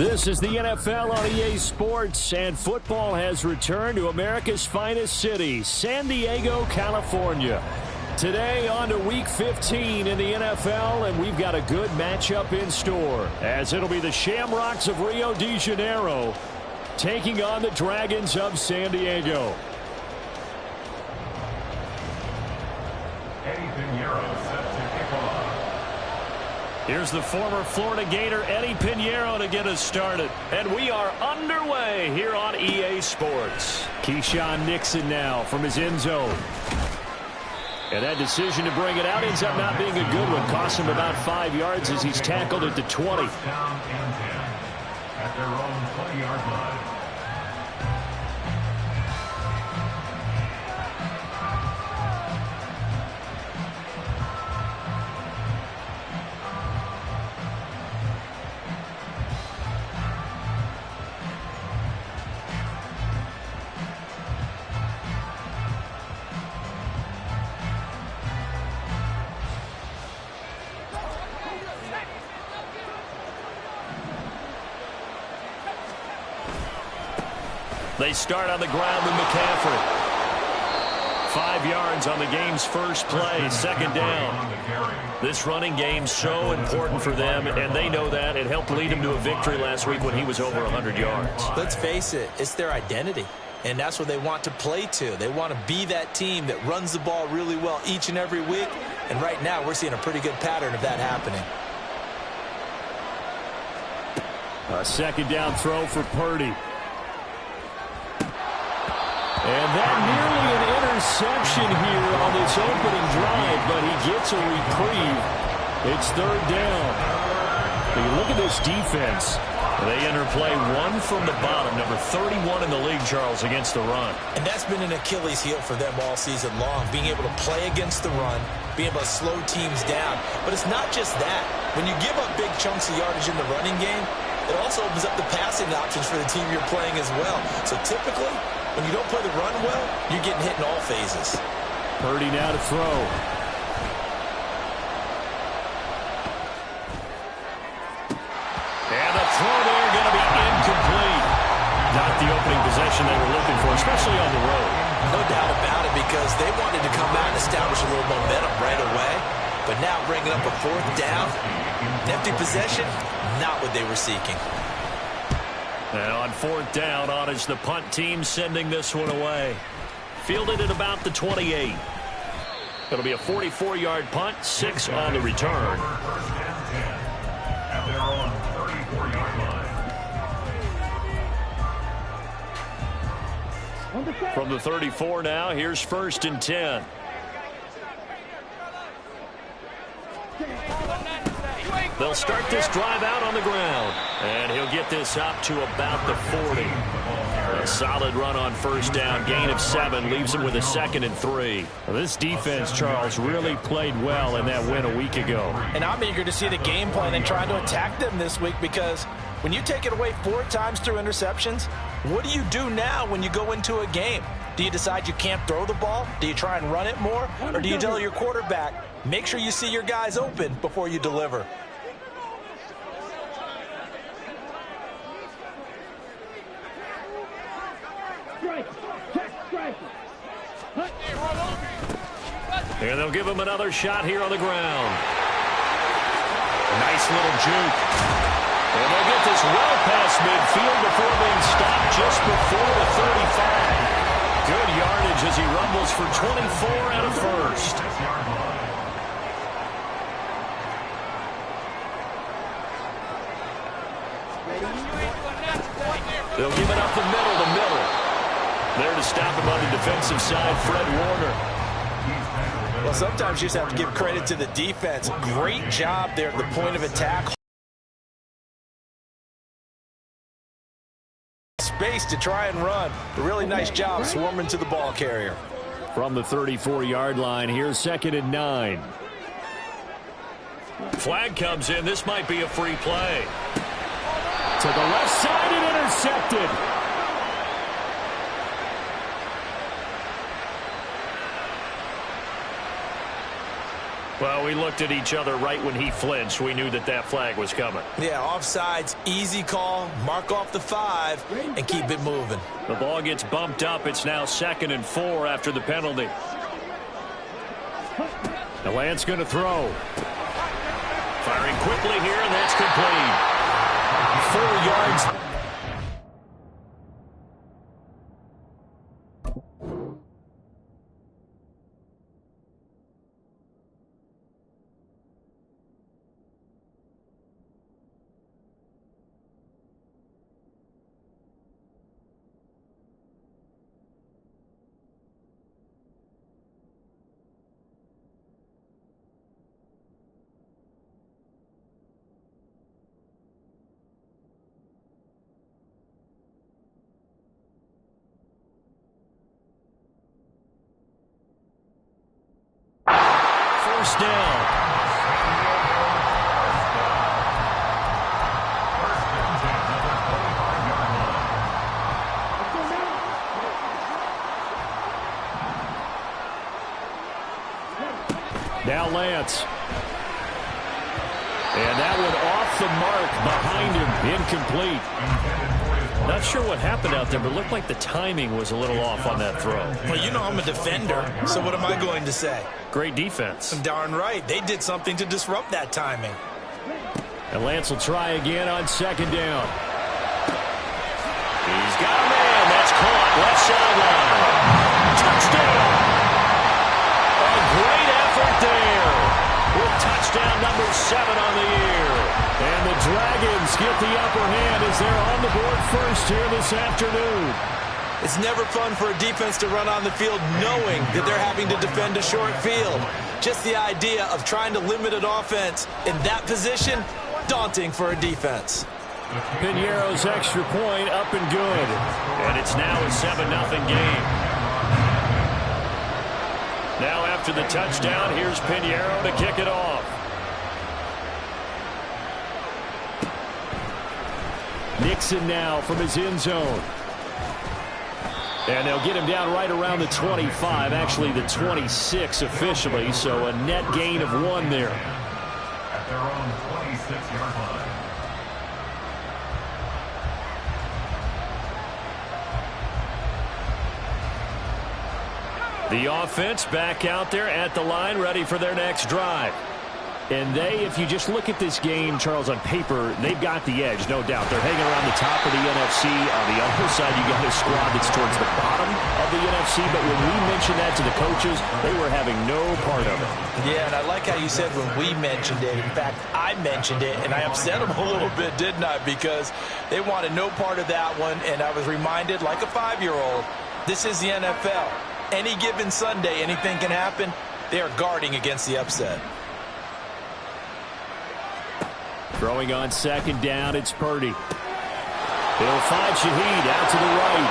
This is the NFL on EA Sports, and football has returned to America's finest city, San Diego, California. Today on to Week 15 in the NFL, and we've got a good matchup in store, as it'll be the Shamrocks of Rio de Janeiro taking on the Dragons of San Diego. Here's the former Florida Gator, Eddie Pinheiro, to get us started. And we are underway here on EA Sports. Keyshawn Nixon now from his end zone. And that decision to bring it out ends up not being a good one. Cost him about 5 yards as he's tackled at the 20. Down and 10 at their own 20-yard line. They start on the ground with McCaffrey. 5 yards on the game's first play, second down. This running game's so important for them, and they know that. It helped lead them to a victory last week when he was over 100 yards. Let's face it, it's their identity, and that's what they want to play to. They want to be that team that runs the ball really well each and every week, and right now we're seeing a pretty good pattern of that happening. A second down throw for Purdy. And that nearly an interception here on this opening drive, but he gets a reprieve. It's third down. You look at this defense. They enter play one from the bottom, number 31 in the league, Charles, against the run. And that's been an Achilles heel for them all season long, being able to play against the run, being able to slow teams down. But it's not just that. When you give up big chunks of yardage in the running game, it also opens up the passing options for the team you're playing as well. So typically, when you don't play the run well, you're getting hit in all phases. Purdy now to throw. And the throw there going to be incomplete. Not the opening possession they were looking for, especially on the road. No doubt about it, because they wanted to come out and establish a little momentum right away. But now bringing up a fourth down, an empty possession, not what they were seeking. And on fourth down, on is the punt team sending this one away. Fielded at about the 28. It'll be a 44-yard punt, 6 on the return. First and 10 at their own 34-yard line. From the 34 now, here's first and 10. They'll start this drive out on the ground. And he'll get this up to about the 40. A solid run on first down. Gain of 7 leaves him with a 2nd and 3. Well, this defense, Charles, really played well in that win a week ago. And I'm eager to see the game plan and trying to attack them this week, because when you take it away 4 times through interceptions, what do you do now when you go into a game? Do you decide you can't throw the ball? Do you try and run it more? Or do you tell your quarterback, make sure you see your guys open before you deliver? And they'll give him another shot here on the ground. Nice little juke. And they'll get this well past midfield before being stopped just before the 35. Good yardage as he rumbles for 24 out of first. They'll give it up the middle to Miller. There to stop him on the defensive side, Fred Warner. Well, sometimes you just have to give credit to the defense. Great job there at the point of attack. Space to try and run. A really nice job swarming to the ball carrier. From the 34-yard line, here's 2nd and 9. Flag comes in. This might be a free play. To the left side and intercepted. Well, we looked at each other right when he flinched. We knew that that flag was coming. Yeah, offsides, easy call, mark off the 5, and keep it moving. The ball gets bumped up. It's now 2nd and 4 after the penalty. Now Lance going to throw. Firing quickly here, and that's complete. 4 yards. First down. Now Lance. And that one off the mark behind him. Incomplete. Not sure what happened out there, but it looked like the timing was a little off on that throw. Well, you know I'm a defender, so what am I going to say? Great defense. Darn right. They did something to disrupt that timing. And Lance will try again on 2nd down. He's got a man. That's caught. Left sideline. Touchdown. A great effort there. With touchdown number 7 on the year. And the Dragons get the upper hand as they're on the board first here this afternoon. It's never fun for a defense to run on the field knowing that they're having to defend a short field. Just the idea of trying to limit an offense in that position, daunting for a defense. Piñeiro's extra point up and good. And it's now a 7-0 game. Now after the touchdown, here's Piñeiro to kick it off. Nixon now from his end zone. And they'll get him down right around the 25, actually the 26 officially, so a net gain of 1 there. At their own 26-yard line. The offense back out there at the line, ready for their next drive. And if you just look at this game, Charles, on paper, they've got the edge, no doubt. They're hanging around the top of the NFC. On the other side, you got a squad that's towards the bottom of the NFC. But when we mentioned that to the coaches, they were having no part of it. Yeah, and I like how you said when we mentioned it. In fact, I mentioned it, and I upset them a little bit, didn't I? Because they wanted no part of that one, and I was reminded, like a 5-year-old, this is the NFL. Any given Sunday, anything can happen. They are guarding against the upset. Throwing on 2nd down, it's Purdy. He'll find Shaheed out to the right.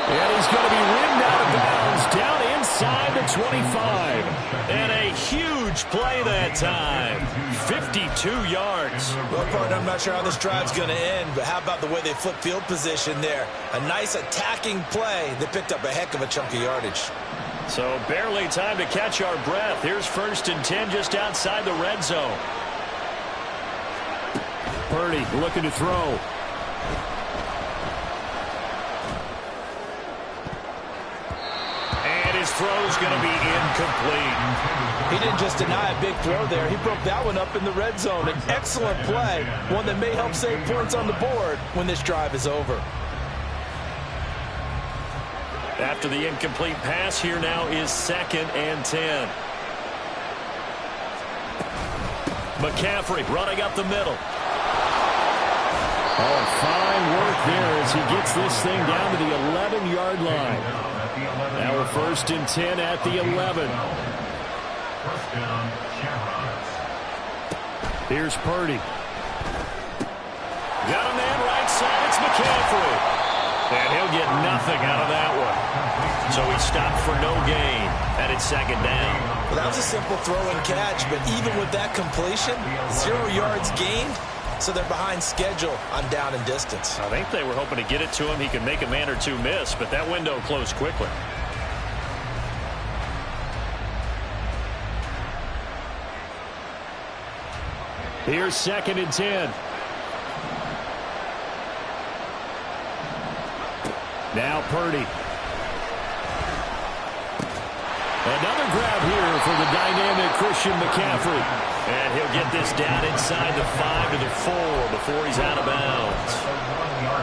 And he's going to be rimmed out of bounds down inside the 25. And a huge play that time. 52 yards. Well, partner, I'm not sure how this drive's going to end, but how about the way they flip field position there? A nice attacking play. They picked up a heck of a chunk of yardage. So barely time to catch our breath. Here's 1st and 10 just outside the red zone. Purdy looking to throw. And his throw's going to be incomplete. He didn't just deny a big throw there. He broke that one up in the red zone. An excellent play, one that may help save points on the board when this drive is over. After the incomplete pass, here now is 2nd and 10. McCaffrey running up the middle. Oh, fine work there as he gets this thing down to the 11-yard line. Now we're 1st and 10 at the 11. First down, Shamrocks. Here's Purdy. Got a man right side. It's McCaffrey. And he'll get nothing out of that one. So he stopped for no gain. And it's 2nd down. Well, that was a simple throw and catch, but even with that completion, 0 yards gained. So they're behind schedule on down and distance. I think they were hoping to get it to him. He could make a man or two miss, but that window closed quickly. Here's 2nd and 10. Now Purdy. Another grab here for the dynamic Christian McCaffrey. And he'll get this down inside the 5 to the 4 before he's out of bounds.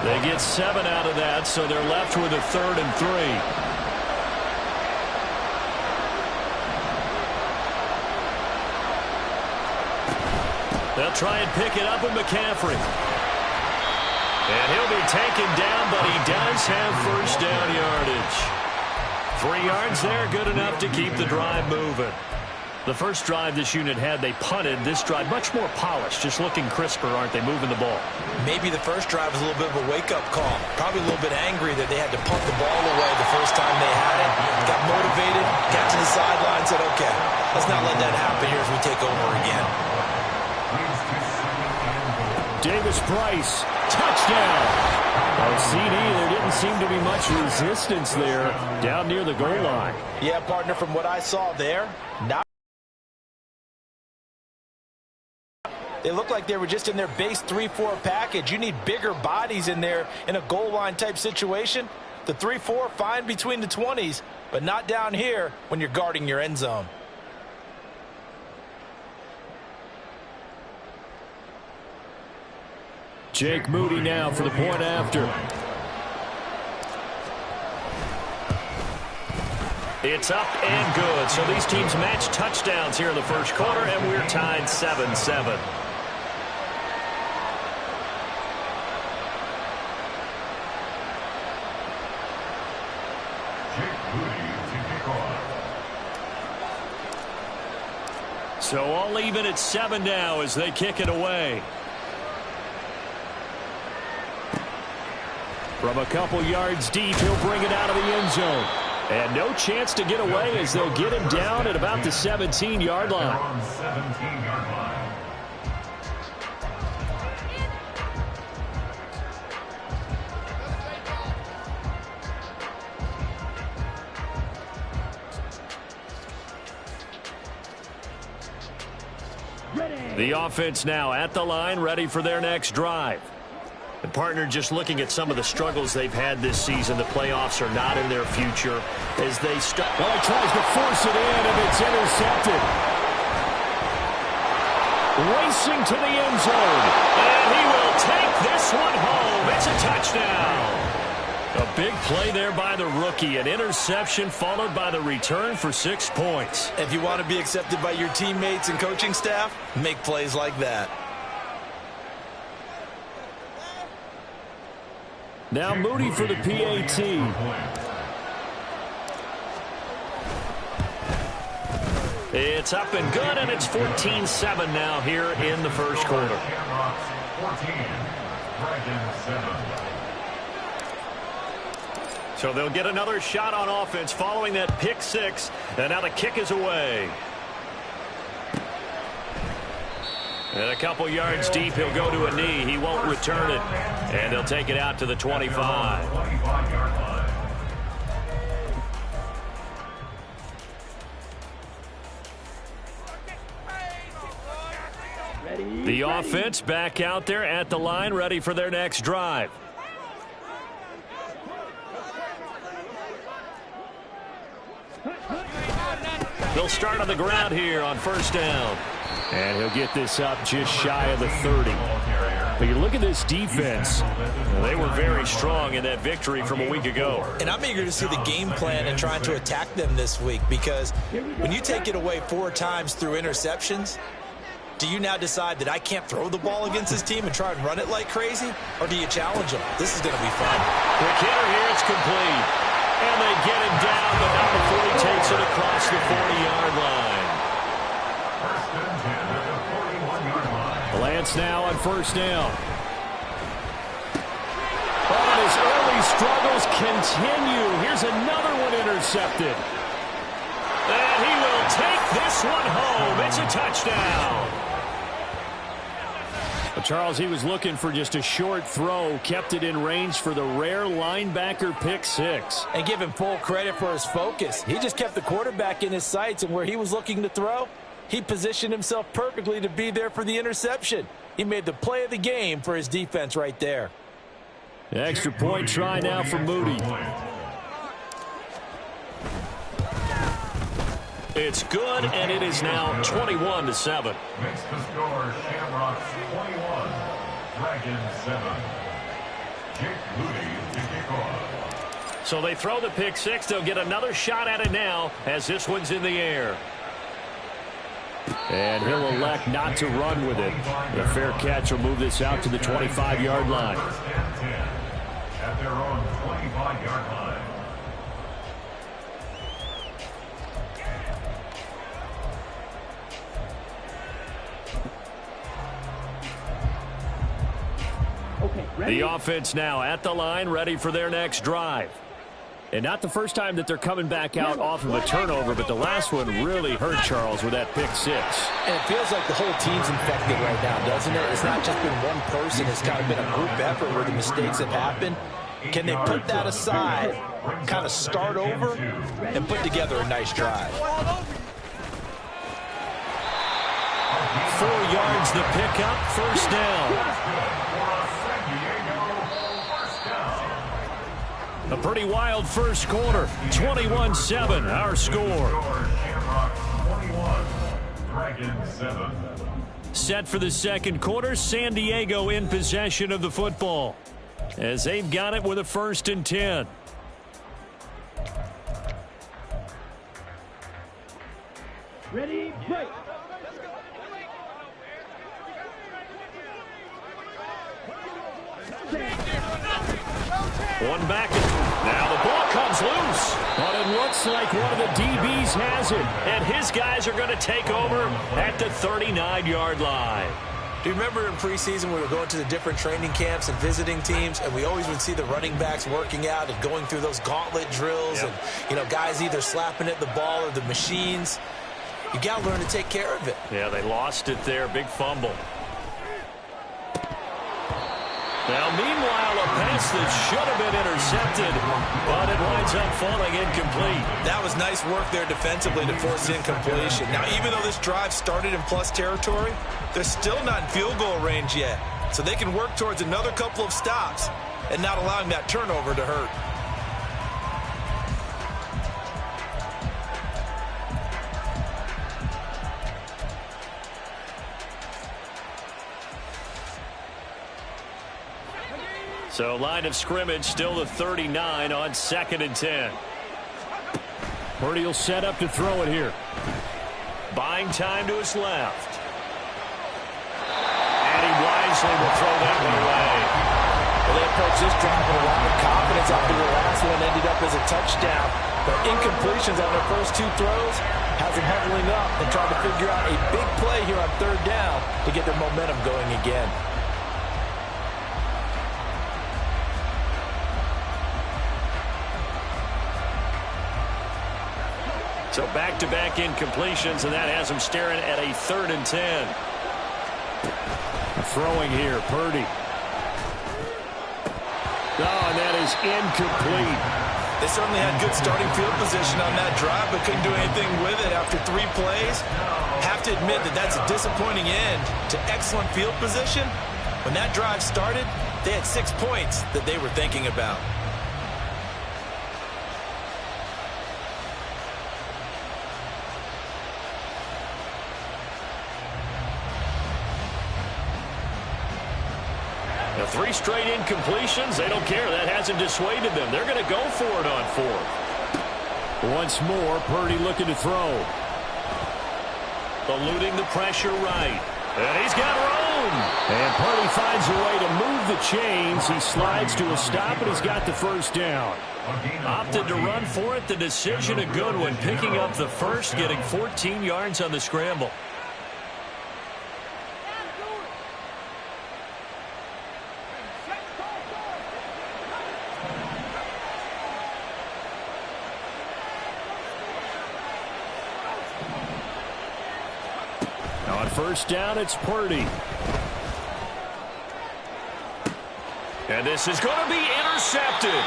They get 7 out of that, so they're left with a 3rd and 3. They'll try and pick it up with McCaffrey. And he'll be taken down, but he does have first down yardage. 3 yards there, good enough to keep the drive moving. The first drive this unit had, they punted. This drive, much more polished, just looking crisper, aren't they, moving the ball? Maybe the first drive was a little bit of a wake-up call. Probably a little bit angry that they had to punt the ball away the first time they had it. Got motivated, got to the sideline, said, okay, let's not let that happen here as we take over again. Davis Price, touchdown. CD, there didn't seem to be much resistance there down near the goal line. Yeah, partner, from what I saw there, they looked like they were just in their base 3-4 package. You need bigger bodies in there in a goal line type situation. The 3-4, fine between the 20s, but not down here when you're guarding your end zone. Jake Moody now for the point after. It's up and good. So these teams match touchdowns here in the first quarter, and we're tied 7-7. So all even at 7 now as they kick it away. From a couple yards deep, he'll bring it out of the end zone. And no chance to get away as they'll get him down at about the 17-yard line. The offense now at the line, ready for their next drive. The partner just looking at some of the struggles they've had this season. The playoffs are not in their future as they start. Well, he tries to force it in, and it's intercepted. Racing to the end zone, and he will take this one home. It's a touchdown. A big play there by the rookie. An interception followed by the return for 6 points. If you want to be accepted by your teammates and coaching staff, make plays like that. Now Moody for the PAT. It's up and good, and it's 14-7 now here in the first quarter. So they'll get another shot on offense following that pick 6, and now the kick is away. And a couple yards deep, he'll go to a knee. He won't return it. And they'll take it out to the 25. The offense back out there at the line, ready for their next drive. They'll start on the ground here on first down. And he'll get this up just shy of the 30. But you look at this defense. They were very strong in that victory from a week ago. And I'm eager to see the game plan and trying to attack them this week, because when you take it away 4 times through interceptions, do you now decide that I can't throw the ball against this team and try and run it like crazy? Or do you challenge them? This is going to be fun. The kicker here, it's complete. And they get him down, but not before he takes it across the 40-yard line. Lance now on first down. Oh, his early struggles continue. Here's another one intercepted. And he will take this one home. It's a touchdown. Well, Charles, he was looking for just a short throw, kept it in range for the rare linebacker pick 6. And give him full credit for his focus. He just kept the quarterback in his sights, and where he was looking to throw, He positioned himself perfectly to be there for the interception. He made the play of the game for his defense right there. Extra point try now for Moody. It's good, and it is now 21-7. Makes the score Shamrocks 21, Dragons 7. Jake Moody to kick off. So they throw the pick six. They'll get another shot at it now as this one's in the air. And he'll elect not to run with it. The fair catch will move this out to the 25-yard line. First and 10 at their own 25-yard line. The offense now at the line, ready for their next drive. And not the first time that they're coming back out off of a turnover, but the last one really hurt Charles with that pick six. And it feels like the whole team's infected right now, doesn't it? It's not just been one person. It's kind of been a group effort where the mistakes have happened. Can they put that aside, kind of start over, and put together a nice drive? 4 yards the pickup, first down. A pretty wild first quarter. 21-7, our score. Set for the second quarter, San Diego in possession of the football as they've got it with a 1st and 10. Ready, break. One back, and now the ball comes loose. But it looks like one of the DBs has it, and his guys are going to take over at the 39-yard line. Do you remember in preseason we were going to the different training camps and visiting teams, and we always would see the running backs working out and going through those gauntlet drills, and, you know, guys either slapping at the ball or the machines. You got to learn to take care of it. Yeah, they lost it there. Big fumble. Now, meanwhile, a pass that should have been intercepted, but it winds up falling incomplete. That was nice work there defensively to force incompletion. Now, even though this drive started in plus territory, they're still not in field goal range yet. So they can work towards another couple of stops and not allowing that turnover to hurt. So line of scrimmage still the 39 on 2nd and 10. Purdy will set up to throw it here. Buying time to his left. And he wisely will throw that one away. Well, they approached this drive with a lot of confidence after the last one ended up as a touchdown. But incompletions on their first 2 throws has them huddling up and trying to figure out a big play here on 3rd down to get their momentum going again. So back-to-back incompletions, and that has him staring at a 3rd and 10. Throwing here, Purdy. Oh, and that is incomplete. They certainly had good starting field position on that drive, but couldn't do anything with it after 3 plays. Have to admit that that's a disappointing end to excellent field position. When that drive started, they had 6 points that they were thinking about. Now 3 straight incompletions. They don't care. That hasn't dissuaded them. They're going to go for it on 4th. Once more, Purdy looking to throw. Eluding the pressure right. And he's got room. And Purdy finds a way to move the chains. He slides to a stop, and he's got the 1st down. Opted to run for it. The decision a good one. Picking up the 1st, getting 14 yards on the scramble. On 1st down, it's Purdy. And this is going to be intercepted.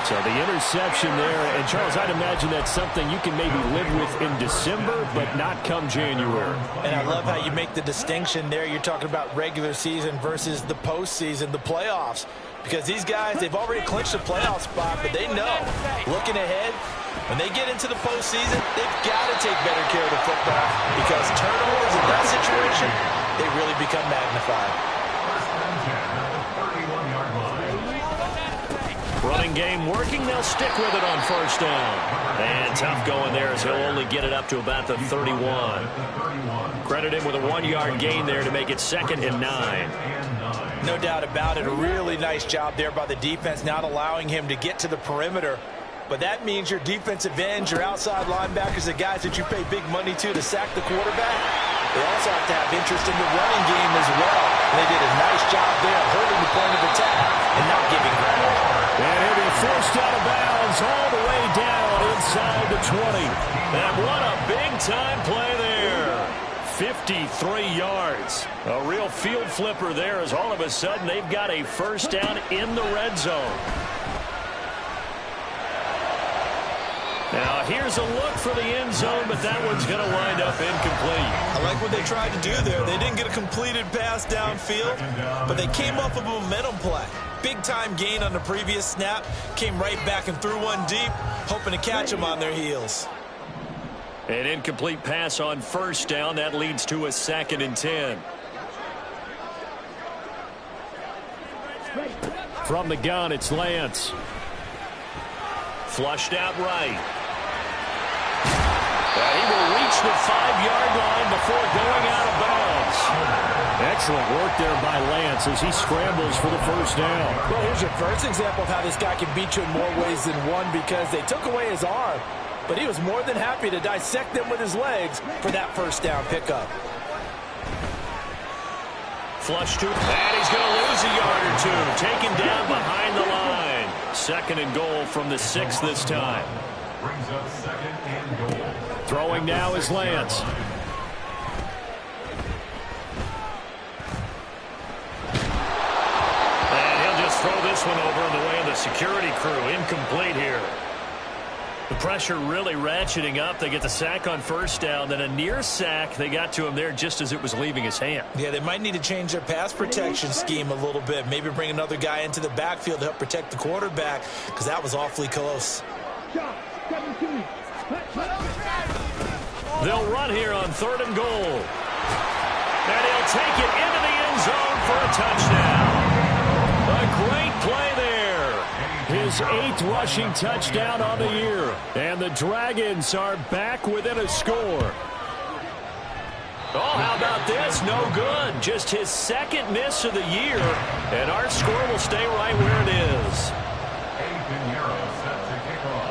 So the interception there, and Charles, I'd imagine that's something you can maybe live with in December, but not come January. And I love how you make the distinction there. You're talking about regular season versus the postseason, the playoffs. Because these guys, they've already clinched a playoff spot, but they know, looking ahead, when they get into the postseason, they've got to take better care of the football because turnovers in that situation, they really become magnified. Running game working. They'll stick with it on first down. And tough going there as he'll only get it up to about the 31. Credit him with a 1-yard gain there to make it 2nd and 9. No doubt about it. A really nice job there by the defense, not allowing him to get to the perimeter. But that means your defensive ends, your outside linebackers, the guys that you pay big money to sack the quarterback, they also have to have interest in the running game as well. And they did a nice job there holding the point of attack and not giving ground. And he'll be forced out of bounds all the way down inside the 20. And what a big-time play there. 53 yards. A real field flipper there as all of a sudden they've got a first down in the red zone. Now here's a look for the end zone, but that one's going to wind up incomplete. I like what they tried to do there. They didn't get a completed pass downfield, but they came off of a momentum play. Big-time gain on the previous snap. Came right back and threw one deep, hoping to catch them on their heels. An incomplete pass on first down. That leads to a 2nd and 10. From the gun, it's Lance. Flushed out right. He will reach the 5-yard line before going out of bounds. Excellent work there by Lance as he scrambles for the first down. Well, here's your first example of how this guy can beat you in more ways than one because they took away his arm, but he was more than happy to dissect them with his legs for that first down pickup. Flush to, and he's going to lose a yard or two. Taken down behind the line. 2nd and goal from the 6 this time. Brings up 2nd and goal. Throwing now is Lance. And he'll just throw this one over in the way of the security crew. Incomplete here. The pressure really ratcheting up. They get the sack on first down, then a near sack. They got to him there just as it was leaving his hand. Yeah, they might need to change their pass protection scheme a little bit. Maybe bring another guy into the backfield to help protect the quarterback because that was awfully close. They'll run here on 3rd and goal. And he'll take it into the end zone for a touchdown. A great play there. His 8th rushing touchdown on the year. And the Dragons are back within a score. Oh, how about this? No good. Just his 2nd miss of the year. And our score will stay right where it is.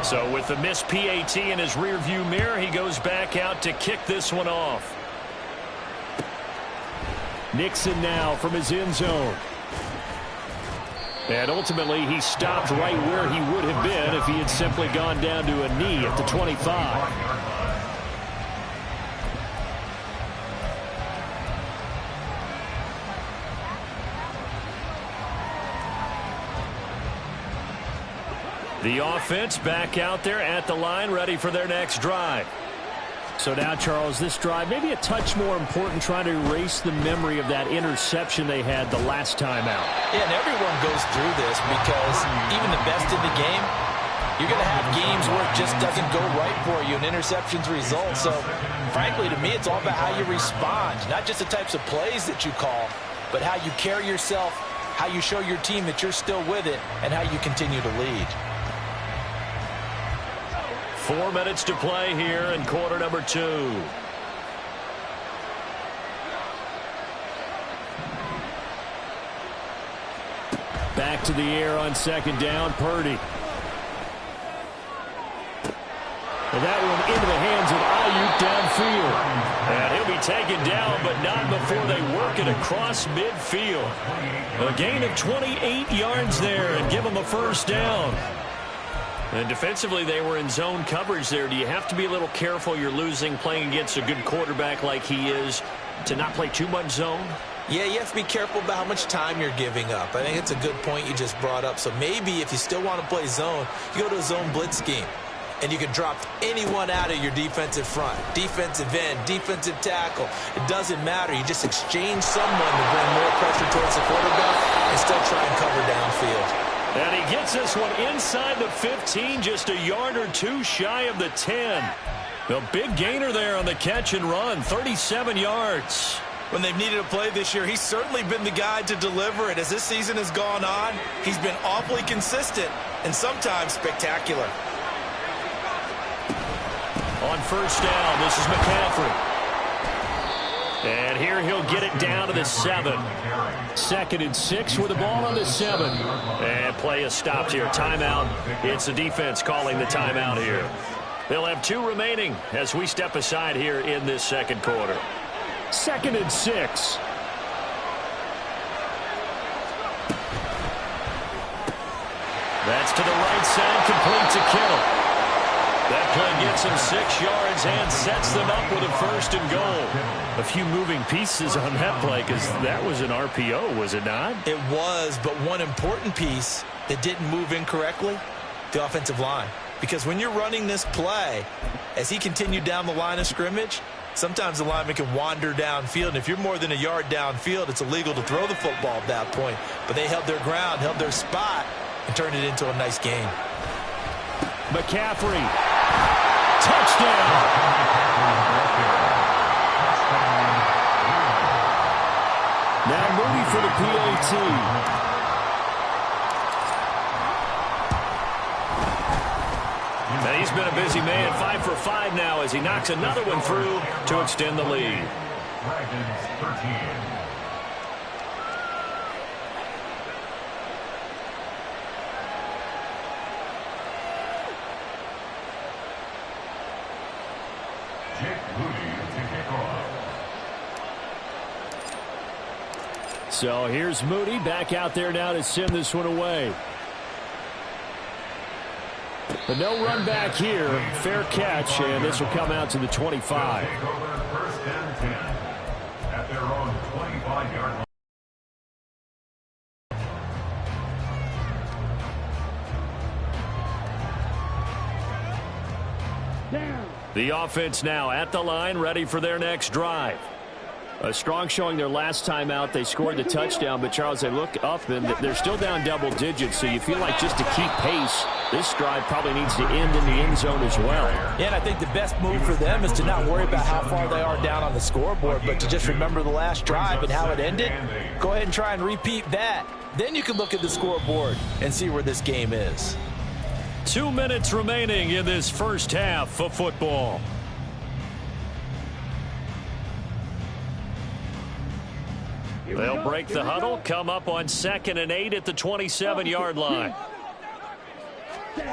So with the missed PAT in his rearview mirror, he goes back out to kick this one off. Nixon now from his end zone. And ultimately, he stopped right where he would have been if he had simply gone down to a knee at the 25. The offense back out there at the line, ready for their next drive. So now, Charles, this drive maybe a touch more important, trying to erase the memory of that interception they had the last time out. Yeah, and everyone goes through this because even the best in the game, you're going to have games where it just doesn't go right for you and interceptions result. So, frankly, to me, it's all about how you respond, not just the types of plays that you call, but how you carry yourself, how you show your team that you're still with it, and how you continue to lead. 4 minutes to play here in quarter number 2. Back to the air on 2nd down, Purdy. And that one into the hands of Ayuk downfield. And he'll be taken down, but not before they work it across midfield. A gain of 28 yards there and give them a first down. And defensively, they were in zone coverage there. Do you have to be a little careful? You're losing playing against a good quarterback like he is to not play too much zone? Yeah, you have to be careful about how much time you're giving up. I think it's a good point you just brought up. So maybe if you still want to play zone, you go to a zone blitz scheme. And you can drop anyone out of your defensive front. Defensive end, defensive tackle. It doesn't matter. You just exchange someone to bring more pressure towards the quarterback and still try and cover downfield. And he gets this one inside the 15, just a yard or two shy of the 10. A big gainer there on the catch and run, 37 yards. When they've needed a play this year, he's certainly been the guy to deliver it. As this season has gone on, he's been awfully consistent and sometimes spectacular. On first down, this is McCaffrey. And here he'll get it down to the 7. 2nd and 6 with the ball on the 7. And play is stopped here. Timeout. It's the defense calling the timeout here. They'll have 2 remaining as we step aside here in this second quarter. 2nd and 6. That's to the right side, complete to Kittle. That play gets him 6 yards and sets them up with a 1st and goal. A few moving pieces on that play because that was an RPO, was it not? It was, but one important piece that didn't move incorrectly, the offensive line. Because when you're running this play, as he continued down the line of scrimmage, sometimes the lineman can wander downfield. And if you're more than a yard downfield, it's illegal to throw the football at that point. But they held their ground, held their spot, and turned it into a nice gain. McCaffrey. Touchdown. Now Moody for the PAT. And he's been a busy man, 5 for 5 now as he knocks another one through to extend the lead. Dragons 13. So here's Moody back out there now to send this one away. But no run back here. Fair catch, and this will come out to the 25. Take over 1st and 10 at their own 25-yard line. Down. The offense now at the line, ready for their next drive. A strong showing their last time out. They scored the touchdown, but, Charles, they look up, and they're still down double digits, so you feel like just to keep pace, this drive probably needs to end in the end zone as well. Yeah, and I think the best move for them is to not worry about how far they are down on the scoreboard, but to just remember the last drive and how it ended. Go ahead and try and repeat that. Then you can look at the scoreboard and see where this game is. 2 minutes remaining in this first half of football. They'll break the huddle, come up on 2nd and 8 at the 27-yard line. And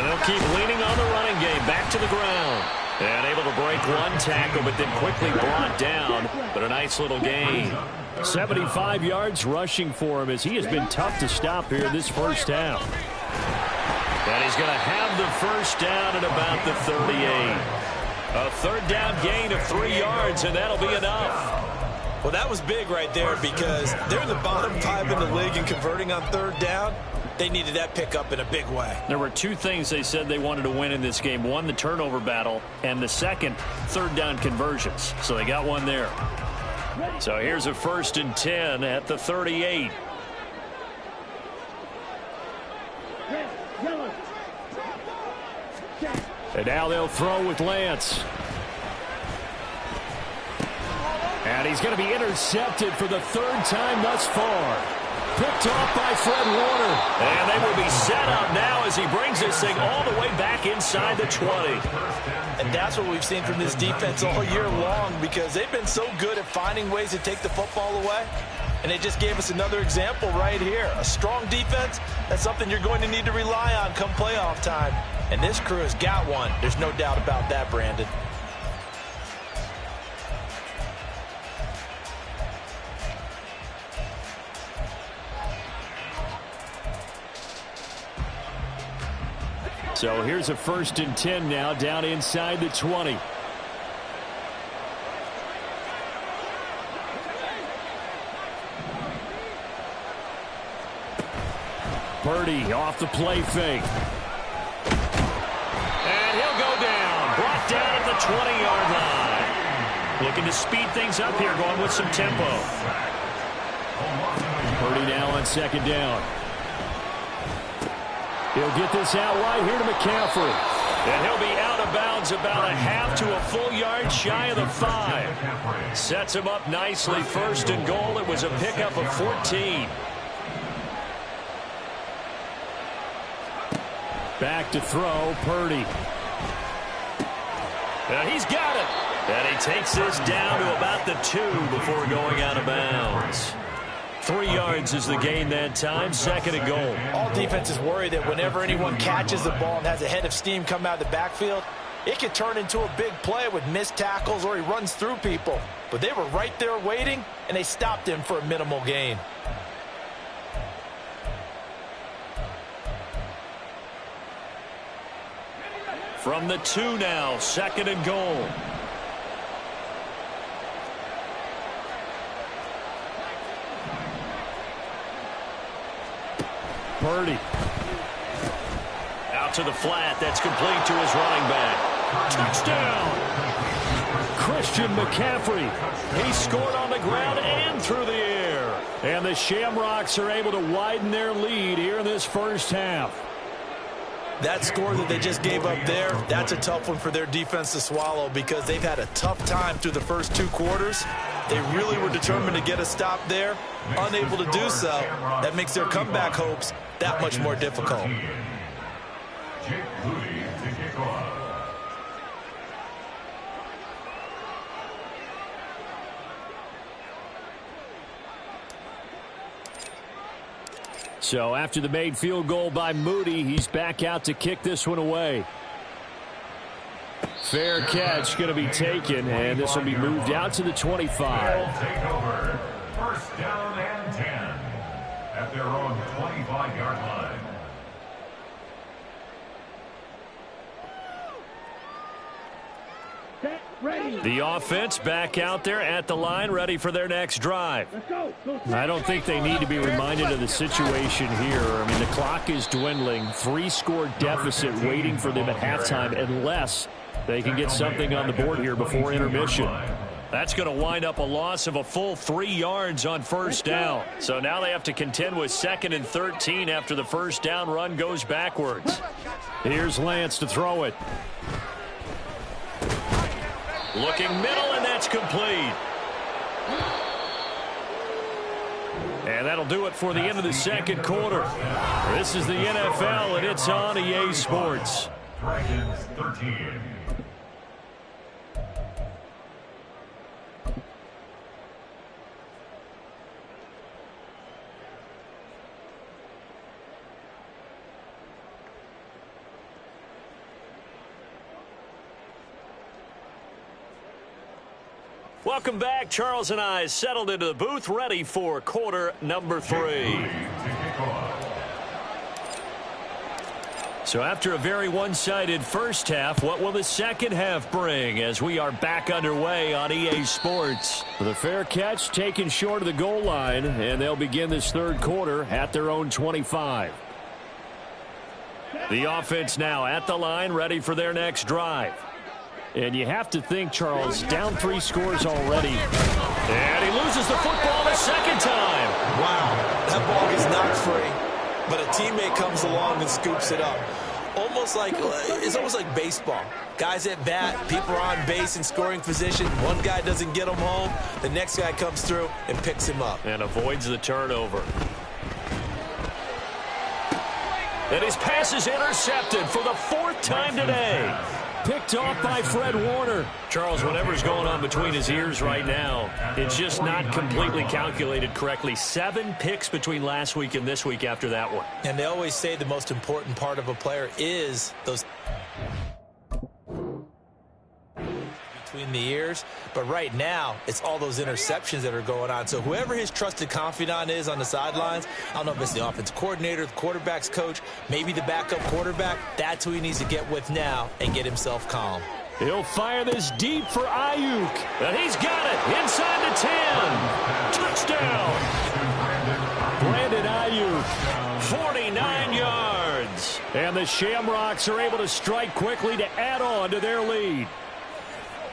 they'll keep leaning on the running game, back to the ground. And able to break one tackle, but then quickly brought down. But a nice little gain. 75 yards rushing for him as he has been tough to stop here this first half. And he's going to have the first down at about the 38. A 3rd down gain of 3 yards, and that'll be enough. Well, that was big right there because they're in the bottom 5 in the league in converting on 3rd down. They needed that pickup in a big way. There were 2 things they said they wanted to win in this game. One, the turnover battle, and the second, 3rd down conversions. So they got one there. So here's a 1st and 10 at the 38. And now they'll throw with Lance. And he's going to be intercepted for the 3rd time thus far. Picked off by Fred Warner. And they will be set up now as he brings this thing all the way back inside the 20. And that's what we've seen from this defense all year long because they've been so good at finding ways to take the football away. And they just gave us another example right here. A strong defense, that's something you're going to need to rely on come playoff time. And this crew has got one. There's no doubt about that, Brandon. So here's a 1st and 10 now down inside the 20. Purdy off the play fake. And he'll go down. Brought down at the 20-yard line. Looking to speed things up here, going with some tempo. Purdy now on second down. He'll get this out wide here to McCaffrey. And he'll be out of bounds about a half to a full yard shy of the 5. Sets him up nicely. First and goal. It was a pickup of 14. Back to throw, Purdy. And he's got it. And he takes this down to about the 2 before going out of bounds. 3 yards is the gain that time. Second and goal. All defenses worry that whenever anyone catches the ball and has a head of steam come out of the backfield, it can turn into a big play with missed tackles or he runs through people. But they were right there waiting, and they stopped him for a minimal gain. From the 2 now, second and goal. Purdy. Out to the flat. That's complete to his running back. Touchdown! Christian McCaffrey. He scored on the ground and through the air. And the Shamrocks are able to widen their lead here in this first half. That score that they just gave up there, that's a tough one for their defense to swallow because they've had a tough time through the first 2 quarters. They really were determined to get a stop there, unable to do so. That makes their comeback hopes that much more difficult. Jake Moody to kick off. So after the made field goal by Moody, he's back out to kick this one away. Fair catch going to be taken, and this will be moved out to the 25. Take over. First down and 10 at their own 25-yard line. Set, ready. The offense back out there at the line, ready for their next drive. Let's go. I don't think they need to be reminded of the situation here. I mean, the clock is dwindling. 3-score deficit waiting for them at halftime unless they can get something on the board here before intermission. That's going to wind up a loss of a full 3 yards on first down. So now they have to contend with 2nd and 13 after the first down run goes backwards. Here's Lance to throw it. Looking middle, and that's complete. And that'll do it for the end of the second quarter. This is the NFL, and it's on EA Sports. Dragons 13. Welcome back. Charles and I settled into the booth, ready for quarter number 3. So after a very one-sided first half, what will the second half bring as we are back underway on EA Sports? The fair catch taken short of the goal line, and they'll begin this third quarter at their own 25. The offense now at the line, ready for their next drive. And you have to think, Charles, down 3 scores already. And he loses the football the second time. Wow, that ball is knocked free, but a teammate comes along and scoops it up. It's almost like baseball. Guys at bat, people are on base in scoring position. One guy doesn't get him home. The next guy comes through and picks him up. And avoids the turnover. And his pass is intercepted for the 4th time today. Picked off by Fred Warner. Charles, whatever's going on between his ears right now, it's just not completely calculated correctly. 7 picks between last week and this week after that one. And they always say the most important part of a player is those between the ears. But right now, it's all those interceptions that are going on. So whoever his trusted confidant is on the sidelines, I don't know if it's the offensive coordinator, the quarterback's coach, maybe the backup quarterback, that's who he needs to get with now and get himself calm. He'll fire this deep for Ayuk. And he's got it inside the 10. Touchdown. Brandon Ayuk, 49 And the Shamrocks are able to strike quickly to add on to their lead.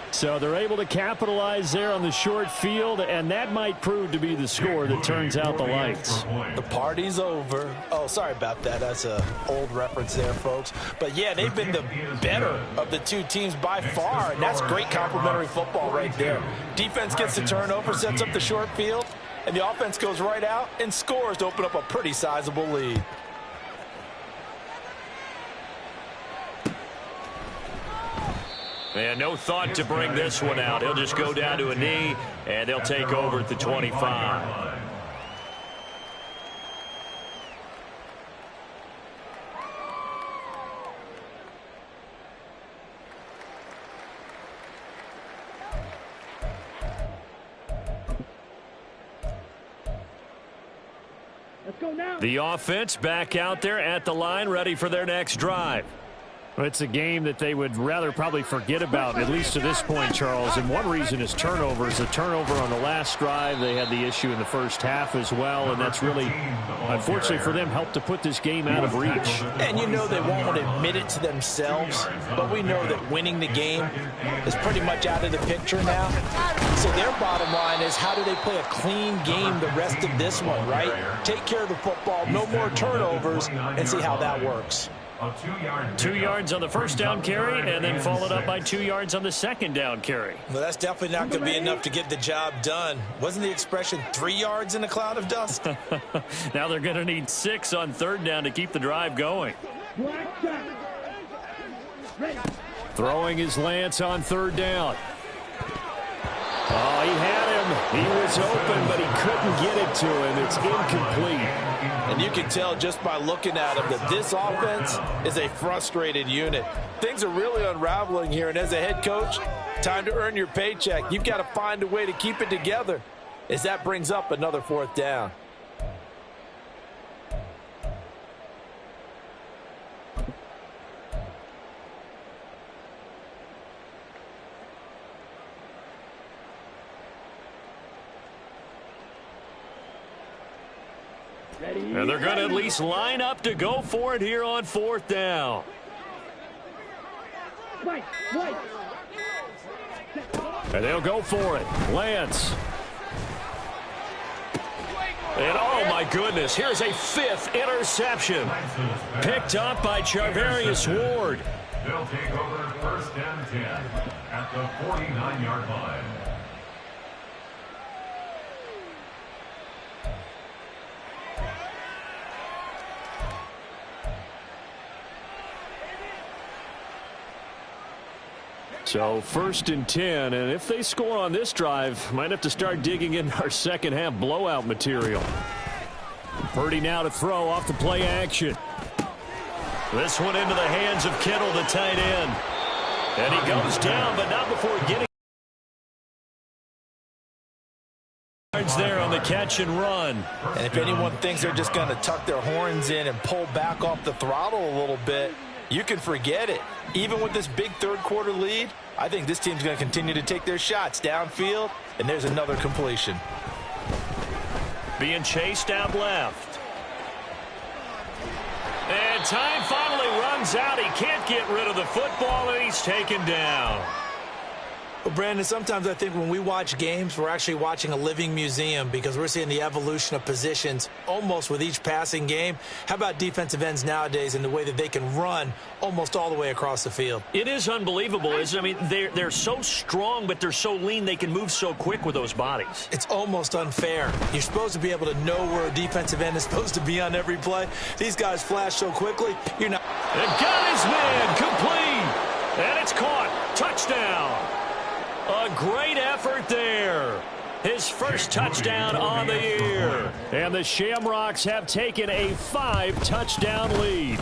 So they're able to capitalize there on the short field, and that might prove to be the score that turns out the lights. The party's over. Oh, sorry about that. That's an old reference there, folks. But, yeah, they've been the better of the two teams by far, and that's great complementary football right there. Defense gets the turnover, sets up the short field, and the offense goes right out and scores to open up a pretty sizable lead. And no thought to bring this one out. He'll just go down to a knee, and they'll take over at the 25. Let's go now. The offense back out there at the line, ready for their next drive. It's a game that they would rather probably forget about, at least to this point, Charles. And one reason is turnovers. A turnover on the last drive. They had the issue in the first half as well, and that's really, unfortunately for them, helped to put this game out of reach. And you know they won't admit it to themselves, but we know that winning the game is pretty much out of the picture now. So their bottom line is, how do they play a clean game the rest of this one, right? Take care of the football, no more turnovers, and see how that works. 2 yards on the first down carry, and then followed up by 2 yards on the second down carry. Well, that's definitely not going to be enough to get the job done. Wasn't the expression 3 yards in a cloud of dust? Now they're going to need 6 on third down to keep the drive going. Throwing is Lance on third down. Oh, he had him. He was open, but he couldn't get it to him. It's incomplete. And you can tell just by looking at him that this offense is a frustrated unit. Things are really unraveling here, and as a head coach, time to earn your paycheck. You've got to find a way to keep it together, as that brings up another fourth down. And they're going to at least line up to go for it here on fourth down. And they'll go for it. Lance. And oh my goodness, here's a 5th interception. Picked up by Charvarius Ward. They'll take over first and 10 at the 49-yard line. So first and 10, and if they score on this drive, might have to start digging in our second half blowout material. Purdy now to throw off the play action. This one into the hands of Kittle, the tight end. And he goes down, but not before getting yards there on the catch and run. And if anyone thinks they're just going to tuck their horns in and pull back off the throttle a little bit, you can forget it. Even with this big third-quarter lead, I think this team's going to continue to take their shots downfield, and there's another completion. Being chased out left. And time finally runs out. He can't get rid of the football, and he's taken down. Well, Brandon, sometimes I think when we watch games, we're actually watching a living museum because we're seeing the evolution of positions almost with each passing game. How about defensive ends nowadays and the way that they can run almost all the way across the field? It is unbelievable, isn't it? I mean, they're so strong, but they're so lean they can move so quick with those bodies. It's almost unfair. You're supposed to be able to know where a defensive end is supposed to be on every play. These guys flash so quickly, you're not. And got his man complete. And it's caught. Touchdown. A great effort there. His first touchdown on the year. And the Shamrocks have taken a 5-touchdown lead.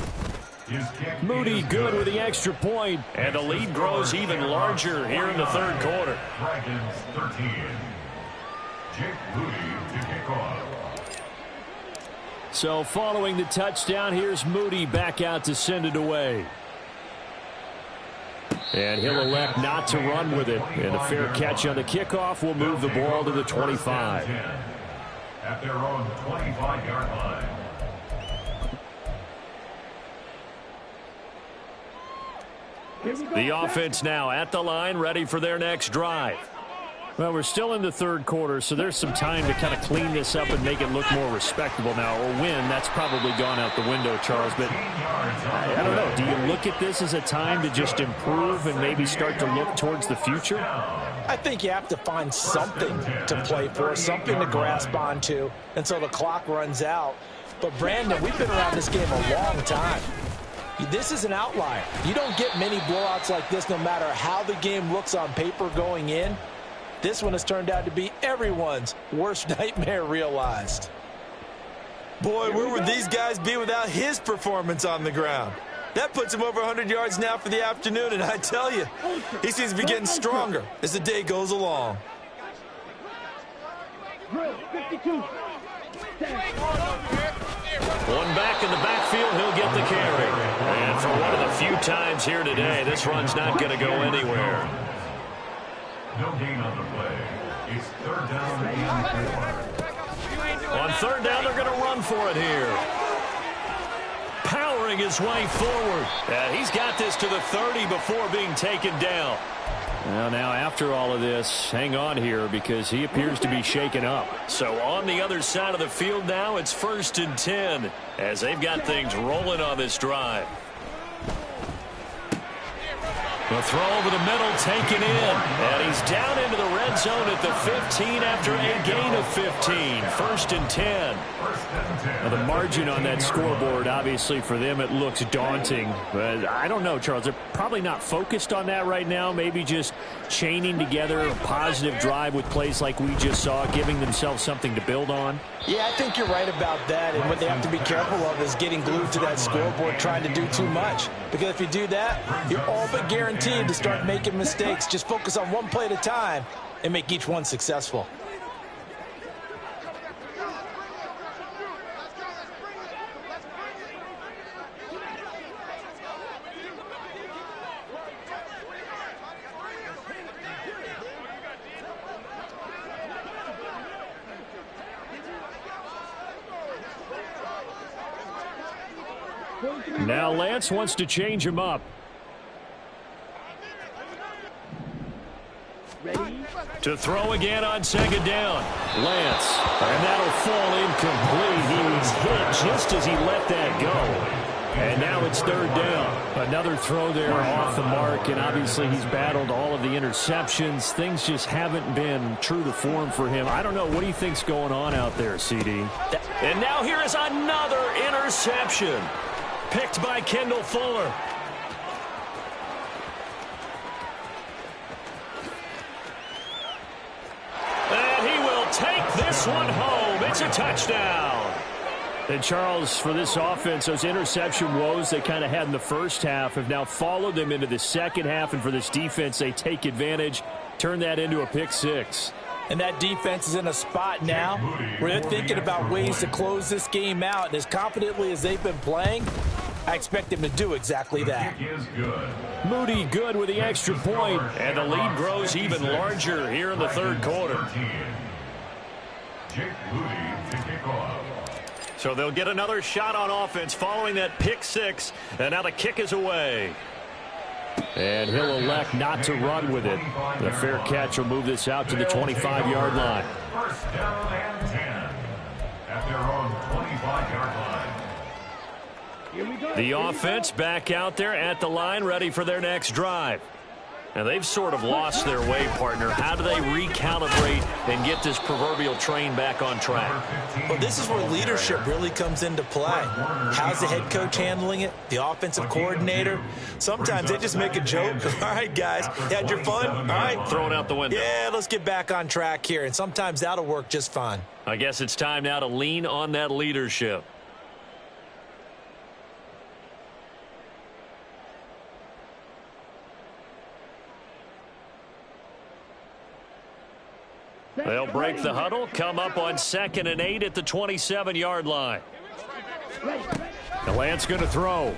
Moody good with the extra point, and the lead grows even larger here in the third quarter. Dragons 13. Jake Moody to kick off. So following the touchdown, here's Moody back out to send it away. And he'll elect not to run with it. And a fair catch on the kickoff will move the ball to the 25. At their own 25-yard line. The offense now at the line, ready for their next drive. Well, we're still in the third quarter, so there's some time to kind of clean this up and make it look more respectable now. Or win, that's probably gone out the window, Charles. But I don't know. Do you look at this as a time to just improve and maybe start to look towards the future? I think you have to find something to play for, something to grasp onto until the clock runs out. But, Brandon, we've been around this game a long time. This is an outlier. You don't get many blowouts like this no matter how the game looks on paper going in. This one has turned out to be everyone's worst nightmare realized. Boy, where would these guys be without his performance on the ground? That puts him over 100 yards now for the afternoon, and I tell you, he seems to be getting stronger as the day goes along. One back in the backfield, he'll get the carry. And for one of the few times here today, this run's not going to go anywhere. No gain on the play. It's third down and 4. On third down, they're going to run for it here. Powering his way forward. He's got this to the 30 before being taken down. Well, now after all of this, hang on here because he appears to be shaken up. So on the other side of the field now, it's 1st and 10 as they've got things rolling on this drive. The throw over the middle taken in, and he's down into the red zone at the 15 after a gain of 15. 1st and 10. Now the margin on that scoreboard, obviously for them it looks daunting. But I don't know, Charles. They're probably not focused on that right now. Maybe just chaining together a positive drive with plays like we just saw, giving themselves something to build on. Yeah, I think you're right about that. And what they have to be careful of is getting glued to that scoreboard trying to do too much. Because if you do that, you're all but guaranteed to start making mistakes. Just focus on one play at a time and make each one successful. Now Lance wants to change him up. Ready? To throw again on 2nd down. Lance. And that'll fall incomplete. He was hit just as he let that go. And now it's 3rd down. Another throw there off the mark, and obviously he's battled all of the interceptions. Things just haven't been true to form for him. I don't know. What do you think's going on out there, CD? And now here is another interception. Picked by Kendall Fuller. And he will take this one home. It's a touchdown. And Charles, for this offense, those interception woes they kind of had in the first half have now followed them into the second half. And for this defense, they take advantage, turn that into a pick six. And that defense is in a spot now where they're thinking about ways to close this game out. And as confidently as they've been playing, I expect them to do exactly that. Moody good with the extra point, and the lead grows even larger here in the third quarter. So they'll get another shot on offense following that pick six, and now the kick is away. And he'll elect not to run with it. The fair catch will move this out to the 25-yard line. First down and 10 at their own 25-yard line. The offense back out there at the line, ready for their next drive. Now, they've sort of lost their way, partner. How do they recalibrate and get this proverbial train back on track? Well, this is where leadership really comes into play. How's the head coach handling it? The offensive coordinator? Sometimes they just make a joke. All right, guys, had your fun? All right. Throw it out the window. Yeah, let's get back on track here. And sometimes that'll work just fine. I guess it's time now to lean on that leadership. They'll break the huddle, come up on 2nd and 8 at the 27-yard line. The Lance going to throw.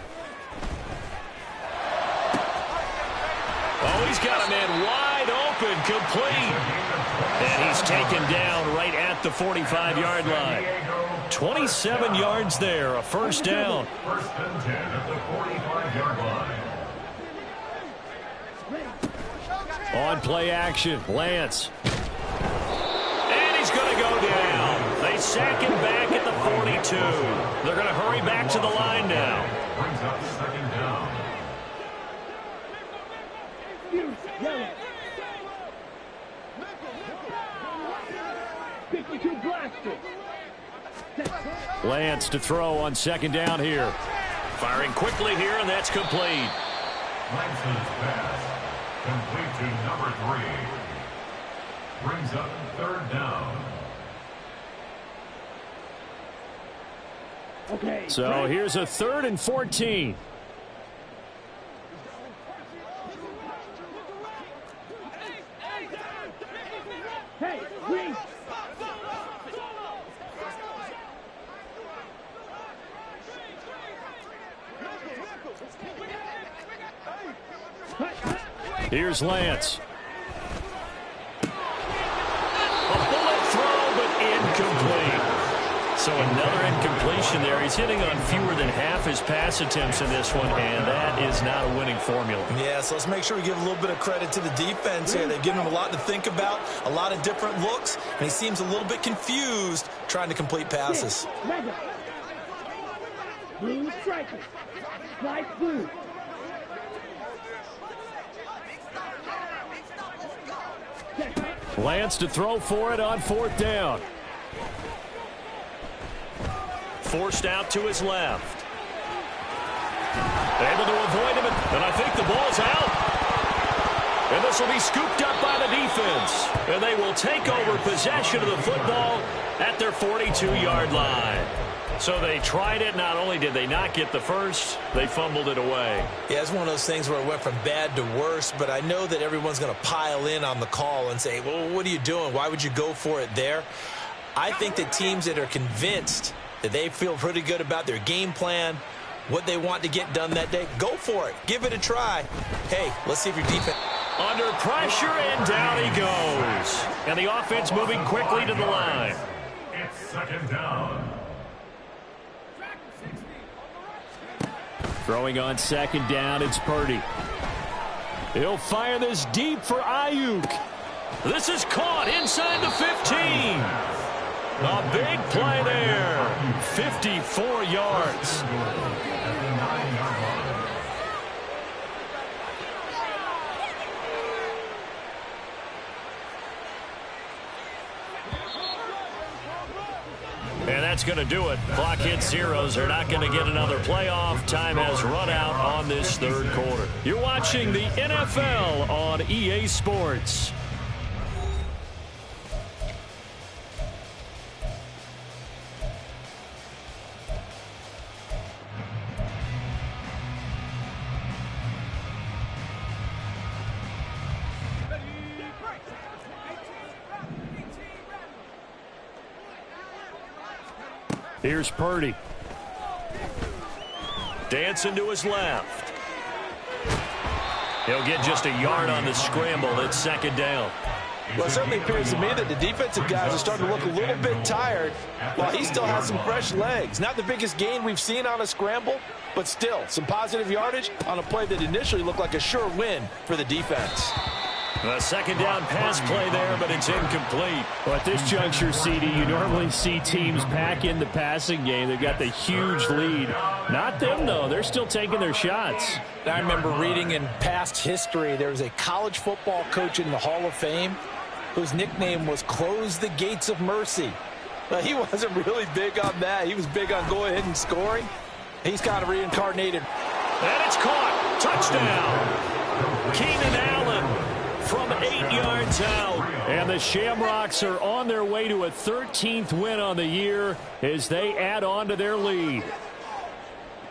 Oh, he's got a man wide open, complete. And he's taken down right at the 45-yard line. 27 yards there, a first down. First and 10 at the 45-yard line. On play action, Lance. And he's going to go down. They sack him back at the 42. They're going to hurry back to the line now. Brings up second down. 52 blasted. Lance to throw on second down here. Firing quickly here, and that's complete. Lance's pass. Complete to number 3. Brings up third down. Okay. So here's a 3rd and 14. Hey, green. Here's Lance. A bullet throw, but incomplete. So another incompletion there. He's hitting on fewer than half his pass attempts in this one, and that is not a winning formula. Yeah, so let's make sure we give a little bit of credit to the defense here. They've given him a lot to think about, a lot of different looks, and he seems a little bit confused trying to complete passes. Blue striker. Slice blue. Lance to throw for it on 4th down. Forced out to his left. Able to avoid him, and I think the ball's out. And this will be scooped up by the defense. And they will take over possession of the football at their 42-yard line. So they tried it. Not only did they not get the first, they fumbled it away. Yeah, it's one of those things where it went from bad to worse, but I know that everyone's going to pile in on the call and say, well, what are you doing? Why would you go for it there? I think that teams that are convinced that they feel pretty good about their game plan, what they want to get done that day, go for it. Give it a try. Hey, let's see if your defense... Under pressure, and down he goes. And the offense moving quickly to the line. It's second down. Throwing on second down, it's Purdy. He'll fire this deep for Ayuk. This is caught inside the 15. A big play there. 54 yards. And that's going to do it. Clock hits zeros. They're not going to get another playoff. Time has run out on this 3rd quarter. You're watching the NFL on EA Sports. Here's Purdy. Dancing to his left. He'll get just a yard on the scramble. It's second down. Well, it certainly appears to me that the defensive guys are starting to look a little bit tired while he still has some fresh legs. Not the biggest gain we've seen on a scramble, but still some positive yardage on a play that initially looked like a sure win for the defense. A second down pass play there, but it's incomplete. Well, at this juncture, CD, you normally see teams pack in the passing game. They've got the huge lead. Not them, though. They're still taking their shots. I remember reading in past history, there was a college football coach in the Hall of Fame whose nickname was Close the Gates of Mercy. But he wasn't really big on that. He was big on go ahead and scoring. He's kind of reincarnated. And it's caught. Touchdown. Keenan Allen from 8 yards out. And the Shamrocks are on their way to a 13th win on the year as they add on to their lead.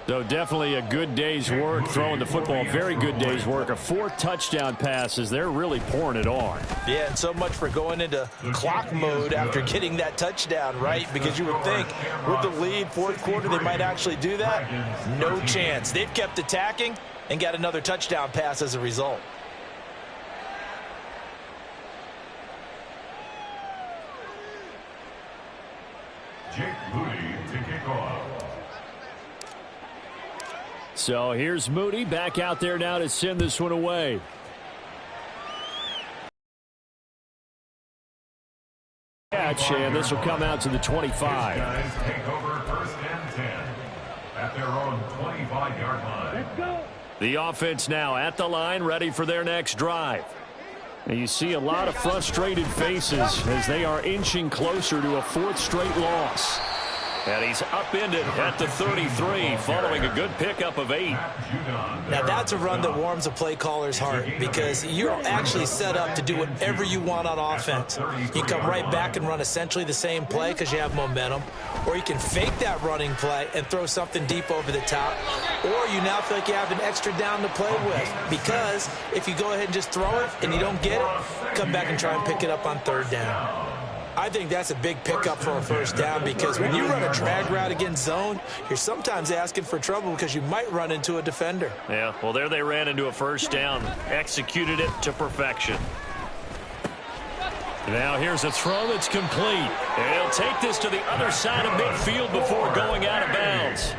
So definitely a good day's work throwing the football. Very good day's work. A 4th touchdown passes. They're really pouring it on. Yeah, and so much for going into clock mode after getting that touchdown, right? Because you would think with the lead, 4th quarter, they might actually do that. No chance. They've kept attacking and got another touchdown pass as a result. Jake Moody to kick off. So here's Moody back out there now to send this one away. catch, and this will come out to the 25. Guys take over first and 10 at their own 25-yard line. Let's go. The offense now at the line, ready for their next drive. And you see a lot of frustrated faces as they are inching closer to a fourth straight loss. And he's upended at the 33 following a good pickup of 8. Now that's a run that warms a play caller's heart because you're actually set up to do whatever you want on offense. You can come right back and run essentially the same play because you have momentum, or you can fake that running play and throw something deep over the top, or you now feel like you have an extra down to play with because if you go ahead and just throw it and you don't get it, come back and try and pick it up on third down. I think that's a big pickup for a first down because when you run a drag route against zone, you're sometimes asking for trouble because you might run into a defender. Yeah, well, there they ran into a first down, executed it to perfection. Now here's a throw that's complete. And he'll take this to the other side of midfield before going out of bounds.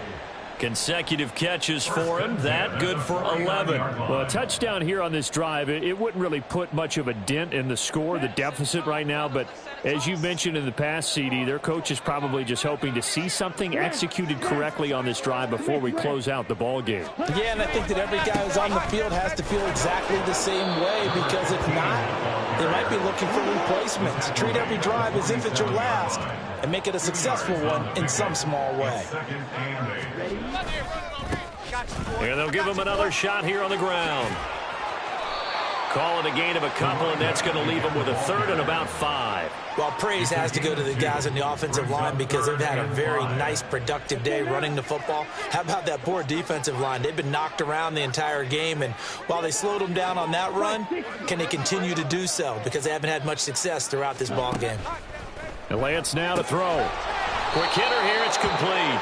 Consecutive catches for him. That good for 11. Well, a touchdown here on this drive, it wouldn't really put much of a dent in the score, the deficit right now. But as you mentioned in the past, CD, their coach is probably just hoping to see something executed correctly on this drive before we close out the ball game. Yeah, and I think that every guy who's on the field has to feel exactly the same way because if not, they might be looking for replacements. Treat every drive as if it's your last and make it a successful one in some small way. And they'll give him another shot here on the ground. Call it a gain of a couple, and that's going to leave him with a third and about 5. Well, praise has to go to the guys on the offensive line because they've had a very nice, productive day running the football. How about that poor defensive line? They've been knocked around the entire game, and while they slowed them down on that run, can they continue to do so? Because they haven't had much success throughout this ball game. And Lance now to throw. Quick hitter here, it's complete.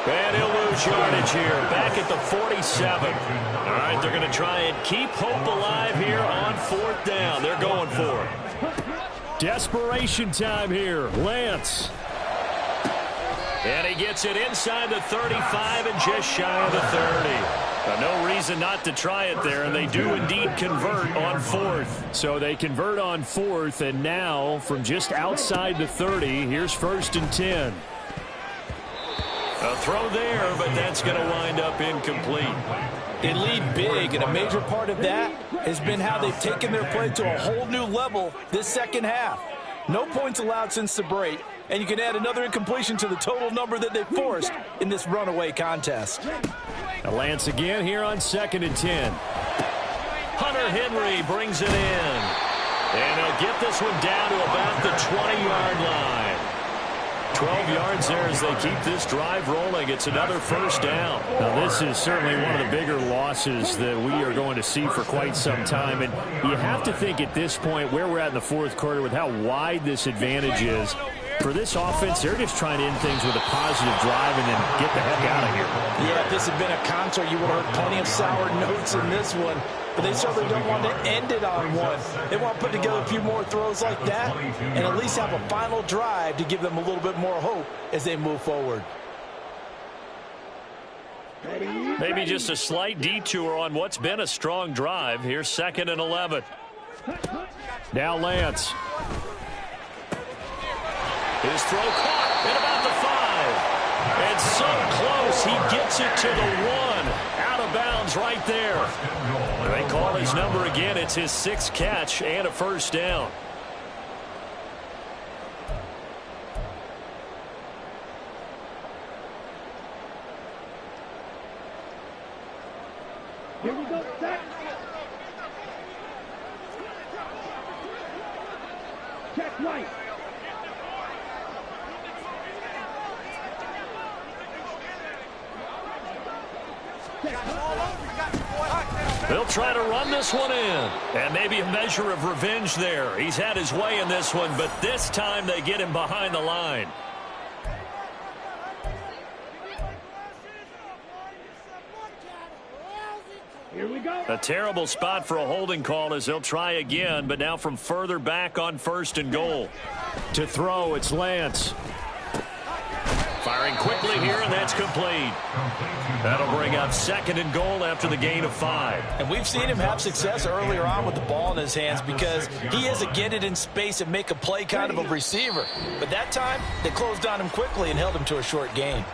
And he'll lose yardage here, back at the 47. All right, they're going to try and keep hope alive here on fourth down. They're going for it. Desperation time here. Lance. And he gets it inside the 35 and just shy of the 30. No reason not to try it there, and they do indeed convert on fourth. So they convert on fourth, and now from just outside the 30, here's first and 10. A throw there, but that's going to wind up incomplete. They lead big, and a major part of that has been how they've taken their play to a whole new level this second half. No points allowed since the break, and you can add another incompletion to the total number that they forced in this runaway contest. Now Lance again here on second and 10. Hunter Henry brings it in. And he'll get this one down to about the 20-yard line. 12 yards there as they keep this drive rolling. It's another first down. Now, this is certainly one of the bigger losses that we are going to see for quite some time. And you have to think at this point where we're at in the fourth quarter with how wide this advantage is. For this offense, they're just trying to end things with a positive drive and then get the heck out of here. Yeah, if this had been a concert, you would have heard plenty of sour notes in this one. But they certainly don't want to end it on one. They want to put together a few more throws like that and at least have a final drive to give them a little bit more hope as they move forward. Maybe just a slight detour on what's been a strong drive. Here's second and 11. Now Lance. His throw caught at about the 5. And so close, he gets it to the 1. Out of bounds right there. They call his number again. It's his 6th catch and a first down. Here we go, set. Check right. They'll try to run this one in. And maybe a measure of revenge there. He's had his way in this one, but this time they get him behind the line. Here we go. A terrible spot for a holding call as they'll try again, but now from further back on first and goal. To throw, it's Lance. Fires Firing quickly here, and that's complete. That'll bring up 2nd and goal after the gain of 5. And we've seen him have success earlier on with the ball in his hands because he is a get it in space and make a play kind of a receiver. But that time, they closed on him quickly and held him to a short gain.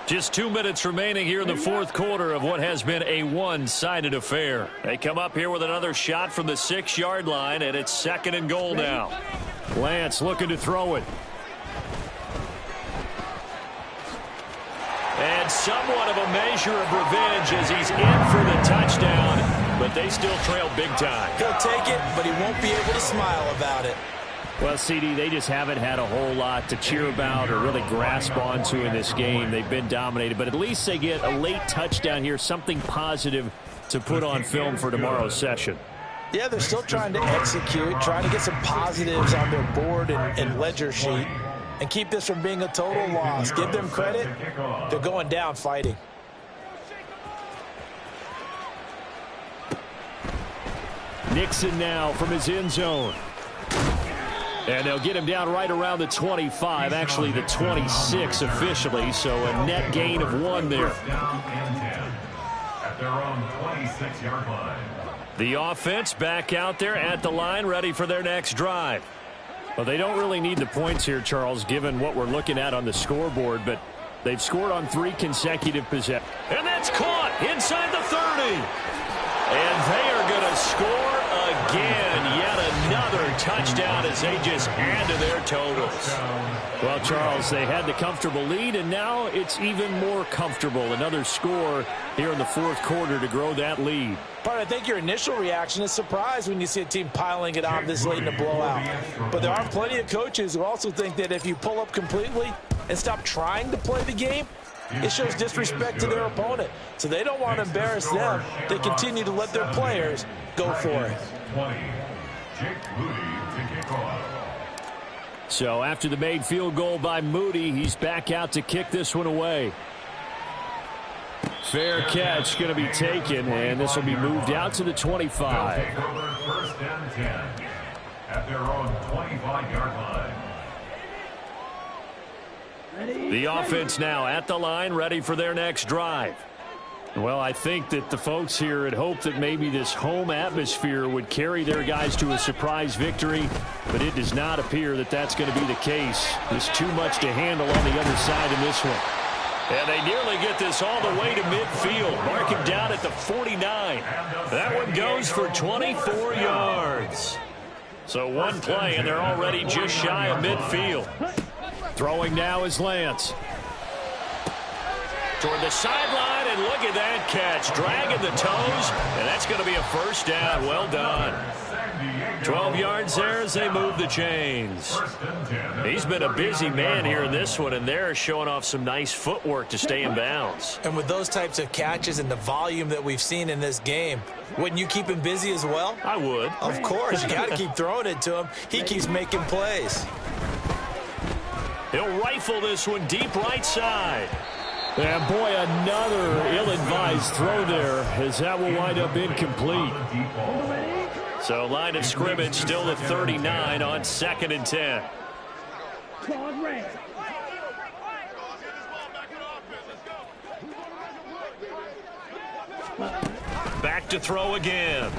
Just 2 minutes remaining here in the 4th quarter of what has been a one-sided affair. They come up here with another shot from the 6-yard line, and it's 2nd and goal now. Lance looking to throw it. And somewhat of a measure of revenge as he's in for the touchdown, but they still trail big time. He'll take it, but he won't be able to smile about it. Well, CD, they just haven't had a whole lot to cheer about or really grasp onto in this game. They've been dominated, but at least they get a late touchdown here, something positive to put on film for tomorrow's session. Yeah, they're still trying to execute, trying to get some positives on their board and ledger sheet and keep this from being a total loss. Give them credit. They're going down fighting. Nixon now from his end zone. And they'll get him down right around the 25, actually the 26 officially, so a net gain of 1 there. At their own 26-yard line. The offense back out there at the line, ready for their next drive. Well, they don't really need the points here, Charles, given what we're looking at on the scoreboard, but they've scored on 3 consecutive possessions. And that's caught inside the 30. And they are going to score again. Yet another touchdown as they just add to their totals. Well, Charles, they had the comfortable lead, and now it's even more comfortable. Another score here in the 4th quarter to grow that lead. But I think your initial reaction is surprise when you see a team piling it on this late in the blowout. But there are plenty of coaches who also think that if you pull up completely and stop trying to play the game, it shows disrespect to their opponent. So they don't want to embarrass them. They continue to let their players go for it. 20. Jake Moody to kick off. So after the made field goal by Moody, he's back out to kick this one away. Fair catch going to be taken, and this will be moved out to the 25. First and 10 at their own 25-yard line. The offense now at the line, ready for their next drive. Well, I think that the folks here had hoped that maybe this home atmosphere would carry their guys to a surprise victory, but it does not appear that that's going to be the case. There's too much to handle on the other side in this one. And they nearly get this all the way to midfield. Mark him down at the 49. That one goes for 24 yards. So one play, and they're already just shy of midfield. Throwing now is Lance. Toward the sideline, and look at that catch. Dragging the toes, and that's going to be a first down. Well done. 12 yards there as they move the chains. He's been a busy man here in this one, and they're showing off some nice footwork to stay in bounds. And with those types of catches and the volume that we've seen in this game, wouldn't you keep him busy as well? I would. Of course. You got to keep throwing it to him. He keeps making plays. He'll rifle this one deep right side. And boy, another ill-advised throw there, as that will wind up incomplete. So line of scrimmage still at 39 on 2nd and 10. Back to throw again.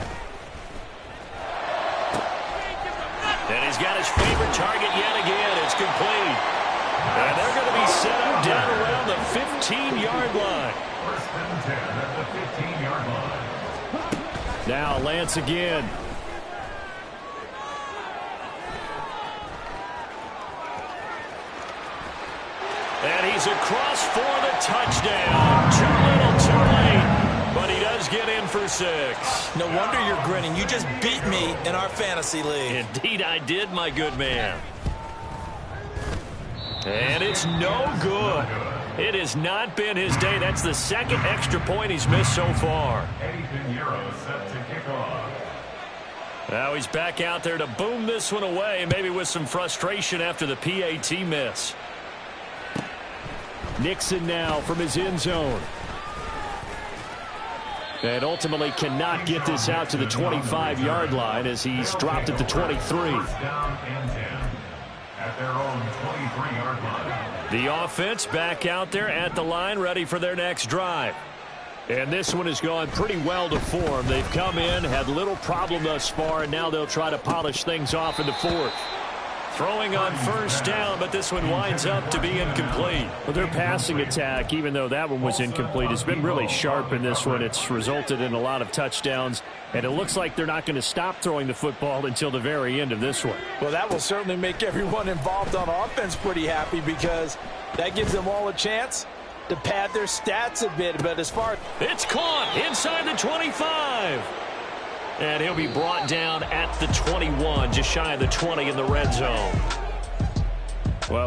And he's got his favorite target yet again. It's complete. And they're going to be set up down around the 15-yard line. First and 10 at the 15-yard line. Now Lance again. And he's across for the touchdown. Too little, too late. But he does get in for 6. No wonder you're grinning. You just beat me in our fantasy league. Indeed I did, my good man. And it's no good. It has not been his day. That's the 2nd extra point he's missed so far. Eddie Pinheiro set to kick off. Now he's back out there to boom this one away, maybe with some frustration after the PAT miss. Nixon now from his end zone. And ultimately cannot get this out to the 25-yard line as he's dropped at the 23. First down and 10 at their own 23-yard line. The offense back out there at the line, ready for their next drive. And this one has gone pretty well to form. They've come in, had little problem thus far, and now they'll try to polish things off in the fourth. Throwing on first down, but this one winds up to be incomplete. Well, their passing attack, even though that one was incomplete, has been really sharp in this one. It's resulted in a lot of touchdowns, and it looks like they're not going to stop throwing the football until the very end of this one. Well, that will certainly make everyone involved on offense pretty happy because that gives them all a chance to pad their stats a bit. But as far as it's caught inside the 25. And he'll be brought down at the 21, just shy of the 20 in the red zone.